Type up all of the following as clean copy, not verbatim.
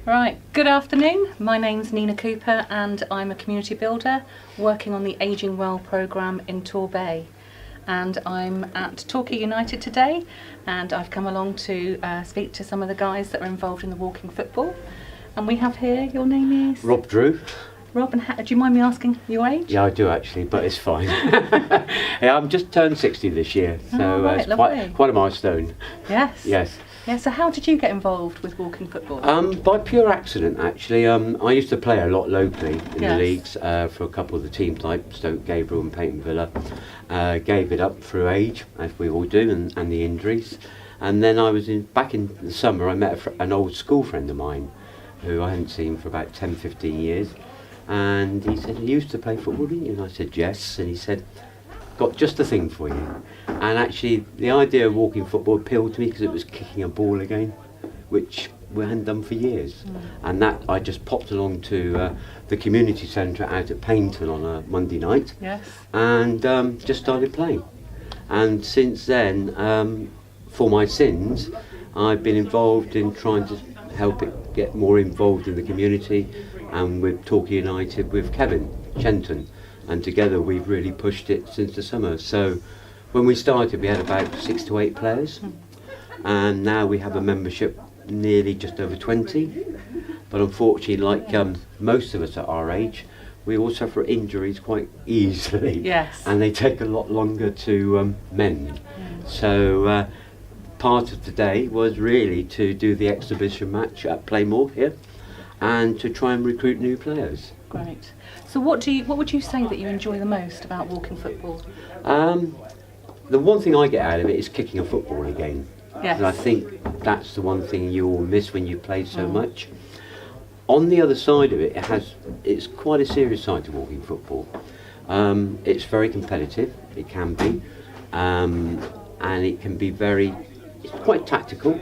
Right, good afternoon. My name's Nina Cooper and I'm a community builder working on the Ageing Well programme in Torbay. And I'm at Torquay United today and I've come along to speak to some of the guys that are involved in the walking football. And we have here, your name is? Rob Drew. Rob, and do you mind me asking your age? Yeah, I do actually, but it's fine. Yeah, I'm just turned 60 this year, so right, it's quite a milestone. Yes. Yes. Yeah, so how did you get involved with walking football? By pure accident actually. I used to play a lot locally in the leagues for a couple of the teams like Stoke, Gabriel and Peyton Villa. Gave it up through age, as we all do, and the injuries. And then I was back in the summer, I met an old school friend of mine who I hadn't seen for about 10, 15 years. And he said, "You used to play football, didn't you?" And I said, "Yes." And he said, "Got just the thing for you." And actually, the idea of walking football appealed to me because it was kicking a ball again, which we hadn't done for years. And that I just popped along to the community centre out at Paynton on a Monday night. Yes. And just started playing. And since then, for my sins, I've been involved in trying to help it get more involved in the community, and with Torquay United with Kevin Shenton, and together we've really pushed it since the summer. So when we started we had about 6 to 8 players, and now we have a membership nearly just over 20, but unfortunately, like most of us at our age, we all suffer injuries quite easily. Yes. And they take a lot longer to mend. So part of today was really to do the exhibition match at Playmore here and to try and recruit new players. Great. So what would you say that you enjoy the most about walking football? The one thing I get out of it is kicking a football again. Yes. And I think that's the one thing you all miss when you play so much. On the other side of it, it's quite a serious side to walking football. It's very competitive, it can be, and it can be it's quite tactical,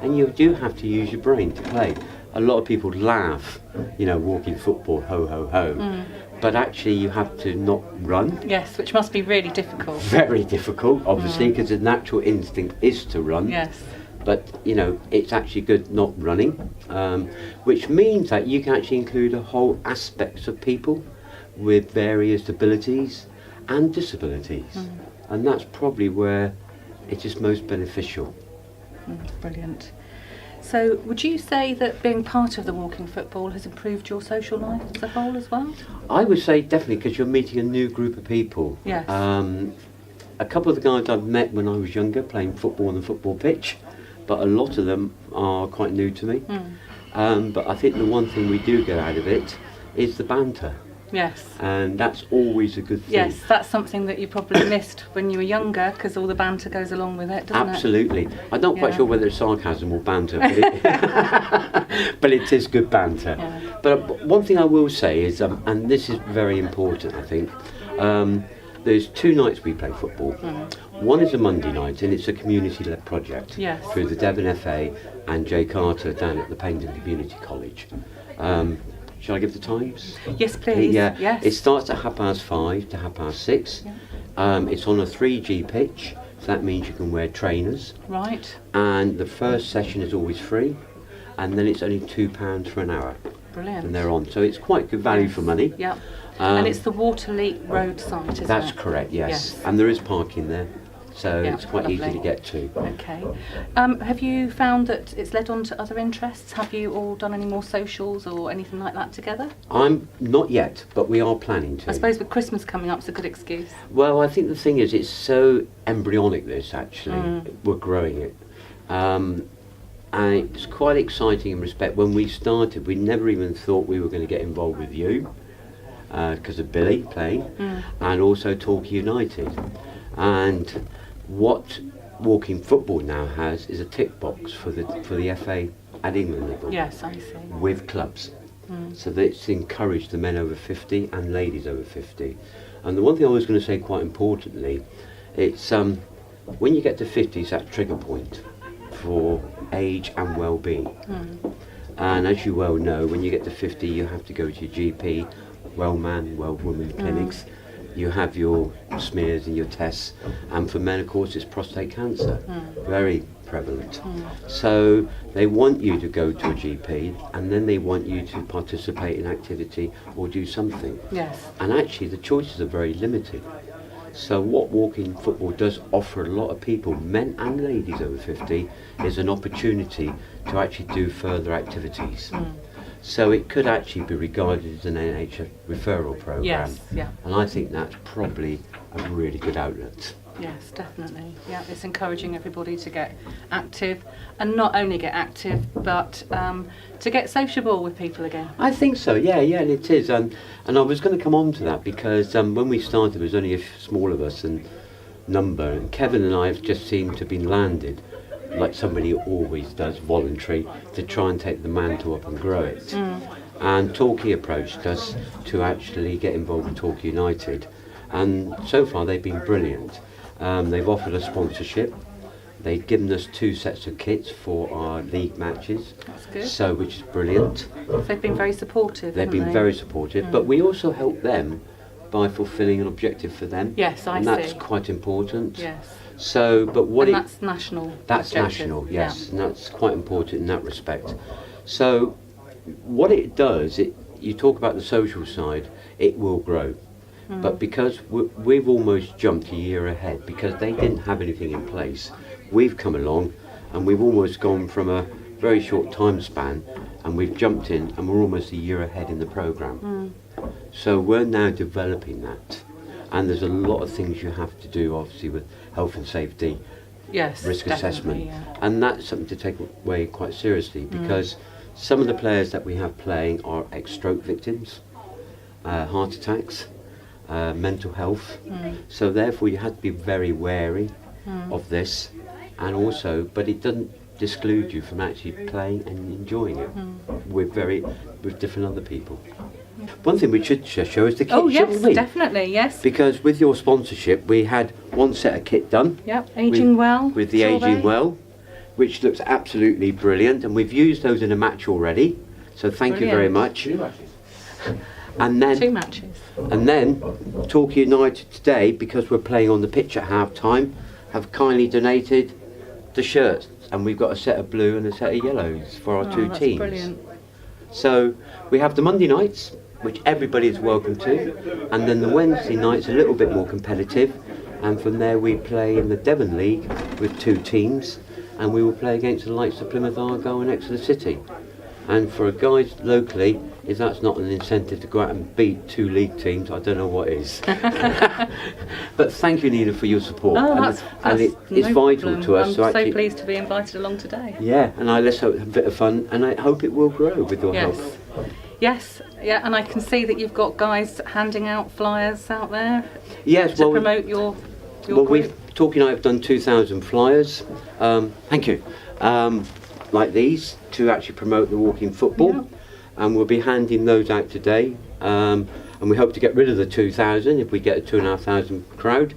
and you do have to use your brain to play. A lot of people laugh, walking football, ho ho ho, but actually you have to not run. Yes, which must be really difficult. Very difficult, obviously, because the natural instinct is to run. Yes. But it's actually good not running, which means that you can actually include a whole aspects of people with various abilities and disabilities, and that's probably where it is most beneficial. Brilliant. So would you say that being part of the walking football has improved your social life as a whole as well? I would say definitely, because you're meeting a new group of people. Yes. A couple of the guys I've met when I was younger playing football on the football pitch, but a lot of them are quite new to me. But I think the one thing we do get out of it is the banter. Yes. And that's always a good thing. Yes, that's something that you probably missed when you were younger, because all the banter goes along with it, doesn't Absolutely. I'm not quite sure whether it's sarcasm or banter, but it is good banter. Yeah. But one thing I will say is, and this is very important I think, there's 2 nights we play football. One is a Monday night, and it's a community-led project through the Devon FA and Jay Carter down at the Paynton Community College. Shall I give the times? Yes, please. Yeah. Yes. It starts at 5:30 to 6:30. Yeah. It's on a 3G pitch, so that means you can wear trainers. Right. And the first session is always free, and then it's only £2 for an hour. Brilliant. And they're on, so it's quite good value for money. Yeah. And it's the Waterleak Road site, isn't it? That's correct, yes. And there is parking there, so it's quite easy to get to. Okay. Have you found that it's led on to other interests? Have you all done any more socials or anything like that together? I'm not yet, but we are planning to. I suppose with Christmas coming up, it's a good excuse. Well, I think the thing is, it's so embryonic, this actually. We're growing it. And it's quite exciting in respect. When we started, we never even thought we were going to get involved with you, because of Billy playing, and also Torquay United. And what walking football now has is a tick box for the FA at England level. Yes, I see. With clubs. So that it's encouraged the men over 50 and ladies over 50. And the one thing I was going to say quite importantly, it's when you get to 50, it's that trigger point for age and well-being. And as you well know, when you get to 50, you have to go to your GP, well-man, well-woman clinics. You have your smears and your tests, and for men, of course, it's prostate cancer. Very prevalent. So they want you to go to a GP, and then they want you to participate in activity or do something. Yes. And actually the choices are very limited. So what walking football does offer a lot of people, men and ladies over 50, is an opportunity to actually do further activities. So it could actually be regarded as an NHS referral programme. Yes, yeah. And I think that's probably a really good outlet. Yes, definitely. Yeah, it's encouraging everybody to get active, and not only get active, but to get sociable with people again. I think so, yeah, and it is. And I was going to come on to that because when we started, there was only a small of us in number, and Kevin and I have just seemed to have been landed, like somebody always does, voluntary, to try and take the mantle up and grow it. And Torquay approached us to actually get involved with Torquay United, and so far they've been brilliant. They've offered us sponsorship. They've given us 2 sets of kits for our league matches. That's good. So, which is brilliant. They've been very supportive. They've been very supportive, but we also help them by fulfilling an objective for them. Yes, I see. And that's quite important. Yes. So, but what And that's national. That's objective. national, yes, Yeah. and that's quite important in that respect. So, what it does, you talk about the social side, it will grow. But because we've almost jumped a year ahead, because they didn't have anything in place, we've come along and we've almost gone from a very short time span, and we've jumped in and we're almost a year ahead in the programme. So we're now developing that, and there's a lot of things you have to do, obviously, with health and safety, Yes. risk definitely, assessment, yeah. and that's something to take away quite seriously, because some of the players that we have playing are ex-stroke victims, heart attacks, mental health, so therefore you have to be very wary of this, and also, but it doesn't disclude you from actually playing and enjoying it with different other people. One thing we should show is the kit, Oh yes, shouldn't we? definitely, yes. Because with your sponsorship, we had 1 set of kit done. Yep, Aging Well. With the Torbay. Aging Well, which looks absolutely brilliant, and we've used those in a match already. So thank you very Brilliant. much. 2 matches. And then, 2 matches. and then, Torquay United today, because we're playing on the pitch at half time, have kindly donated the shirts, and we've got a set of blue and a set of yellows for our 2 that's teams. Brilliant. So we have the Monday nights, which everybody is welcome to, and then the Wednesday nights a little bit more competitive, and from there we play in the Devon League with 2 teams, and we will play against the likes of Plymouth Argyle and Exeter City. And for guys locally, if that's not an incentive to go out and beat 2 league teams, I don't know what is. But thank you, Nina, for your support. Oh, and that's it's no vital problem. to us. I'm so actually, pleased to be invited along today. yeah, and let's hope a bit of fun, and I hope it will grow with your help. Yes. Yes, yeah, and I can see that you've got guys handing out flyers out there Yes, to well, promote your well, group. we've Torquay and I have done 2,000 flyers. Thank you. Like these to actually promote the walking football, Yeah. and we'll be handing those out today. And we hope to get rid of the 2,000 if we get a 2,500 crowd.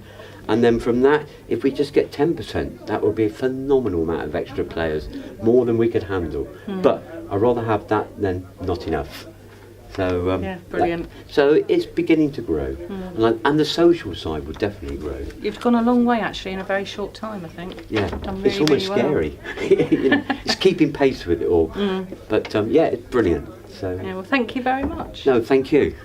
And then from that, if we just get 10%, that would be a phenomenal amount of extra players, more than we could handle. But I'd rather have that than not enough. So Yeah, brilliant. so it's beginning to grow, and the social side will definitely grow. You've gone a long way actually in a very short time, I think. Yeah, Done it's really, almost really well. scary. You know, it's keeping pace with it all. But yeah, it's brilliant. So Yeah, well, thank you very much. no, thank you.